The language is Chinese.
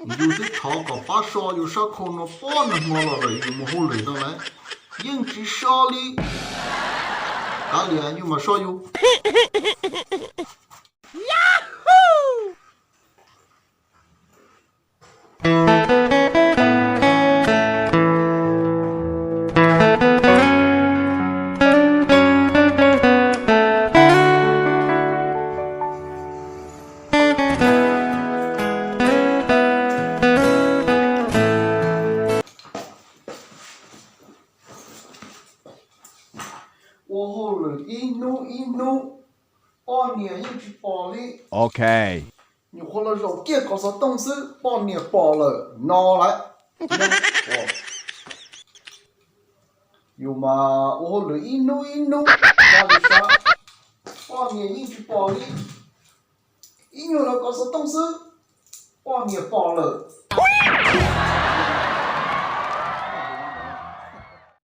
有的炒个把烧有啥可能把那么了有么好累的来？应急烧哩，干脸有么烧油？我好累，一弄，把脸应急包哩。Okay. 你活了肉点搞啥东西，把脸包了拿来。哦，有嘛？我好累，一弄，哪里啥？把脸应急包哩。一弄了搞啥东西，把脸包了。